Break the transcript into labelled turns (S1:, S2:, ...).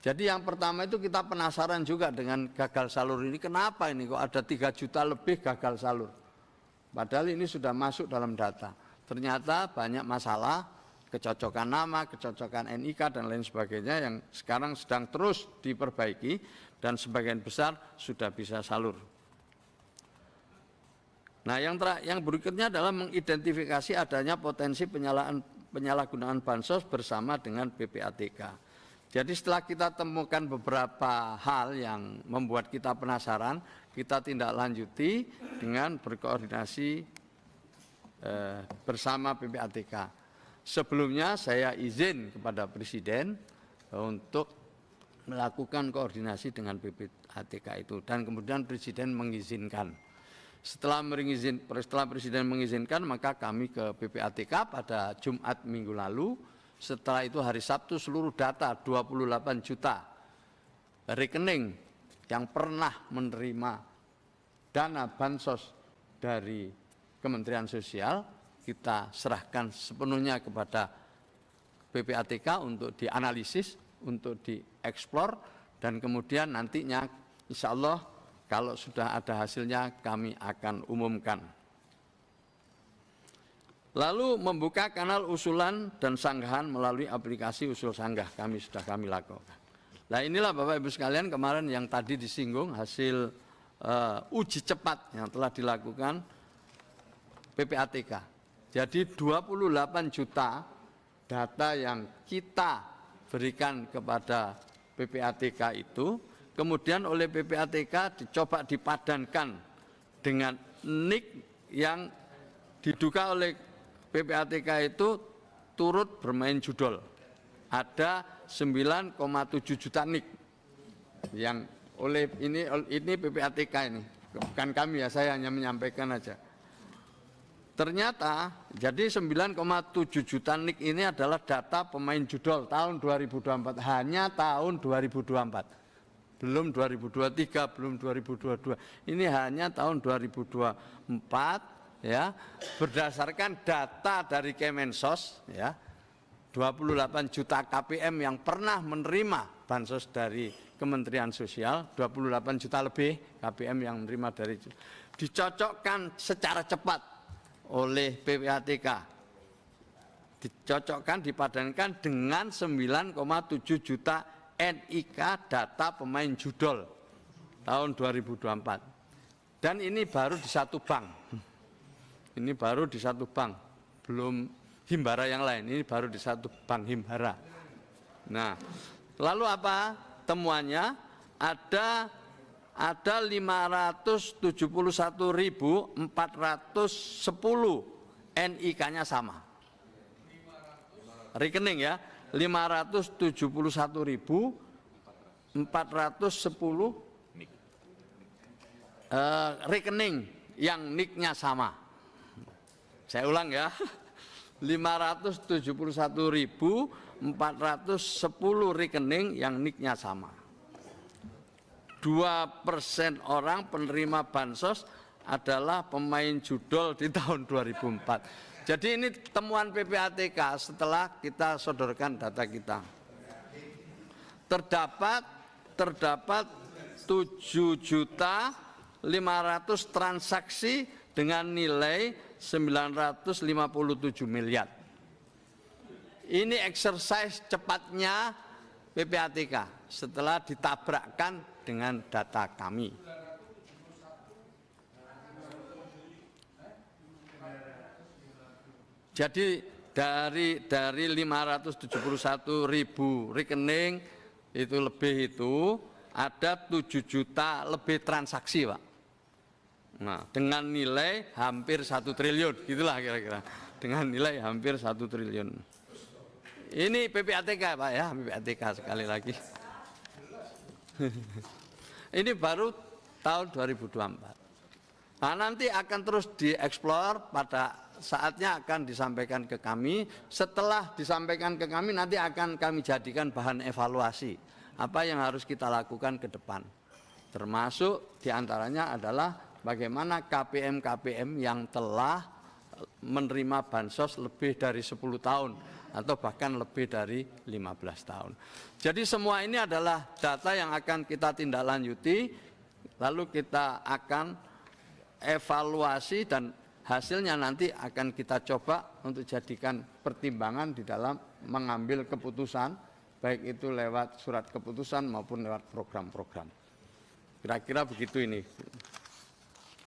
S1: Jadi yang pertama itu kita penasaran juga dengan gagal salur ini. Kenapa ini kok ada 3 juta lebih gagal salur? Padahal ini sudah masuk dalam data. Ternyata banyak masalah, kecocokan nama, kecocokan NIK dan lain sebagainya yang sekarang sedang terus diperbaiki dan sebagian besar sudah bisa salur. Nah, yang berikutnya adalah mengidentifikasi adanya potensi penyalahgunaan bansos bersama dengan PPATK. Jadi setelah kita temukan beberapa hal yang membuat kita penasaran, kita tindak lanjuti dengan berkoordinasi bersama PPATK. Sebelumnya saya izin kepada Presiden untuk melakukan koordinasi dengan PPATK itu, dan kemudian Presiden mengizinkan. Setelah Presiden mengizinkan, maka kami ke PPATK pada Jumat minggu lalu. Setelah itu hari Sabtu seluruh data 28 juta rekening yang pernah menerima dana bansos dari Kementerian Sosial kita serahkan sepenuhnya kepada PPATK untuk dianalisis, untuk dieksplor, dan kemudian nantinya insya Allah kalau sudah ada hasilnya kami akan umumkan. Lalu membuka kanal usulan dan sanggahan melalui aplikasi usul sanggah sudah kami lakukan. Nah, inilah Bapak Ibu sekalian kemarin yang tadi disinggung hasil uji cepat yang telah dilakukan PPATK. Jadi 28 juta data yang kita berikan kepada PPATK itu kemudian oleh PPATK dicoba dipadankan dengan NIK yang diduga oleh PPATK itu turut bermain judol. Ada 9,7 juta NIK yang oleh ini PPATK ini, bukan kami ya, saya hanya menyampaikan aja. Ternyata jadi 9,7 juta NIK ini adalah data pemain judol tahun 2024, hanya tahun 2024. Belum 2023, belum 2022. Ini hanya tahun 2024. Ya, berdasarkan data dari Kemensos, ya, 28 juta KPM yang pernah menerima bansos dari Kementerian Sosial, 28 juta lebih KPM yang menerima dari, dicocokkan secara cepat oleh PPATK, dicocokkan, dipadankan dengan 9,7 juta NIK data pemain judol tahun 2024, dan ini baru di satu bank. Ini baru di satu bank, belum Himbara yang lain, ini baru di satu bank Himbara. Nah, lalu apa temuannya? Ada 571.410 NIK-nya sama. Rekening ya, 571.410 rekening yang NIK-nya sama. Saya ulang ya, 571.410 rekening yang NIK-nya sama. 2% orang penerima bansos adalah pemain judol di tahun 2004. Jadi ini temuan PPATK setelah kita sodorkan data kita. Terdapat 7.500.000 transaksi dengan nilai 957 miliar. Ini exercise cepatnya PPATK setelah ditabrakkan dengan data kami. Jadi dari 571.000 rekening itu lebih, itu ada 7 juta lebih transaksi, Pak. Nah, dengan nilai hampir 1 triliun, gitulah kira-kira. Dengan nilai hampir 1 triliun. Ini PPATK, Pak ya, PPATK sekali lagi. Ini baru tahun 2024. Nah, nanti akan terus dieksplor, pada saatnya akan disampaikan ke kami. Setelah disampaikan ke kami, nanti akan kami jadikan bahan evaluasi. Apa yang harus kita lakukan ke depan. Termasuk diantaranya adalah bagaimana KPM-KPM yang telah menerima bansos lebih dari 10 tahun atau bahkan lebih dari 15 tahun. Jadi semua ini adalah data yang akan kita tindak lanjuti, lalu kita akan evaluasi dan hasilnya nanti akan kita coba untuk jadikan pertimbangan di dalam mengambil keputusan, baik itu lewat surat keputusan maupun lewat program-program. Kira-kira begitu ini.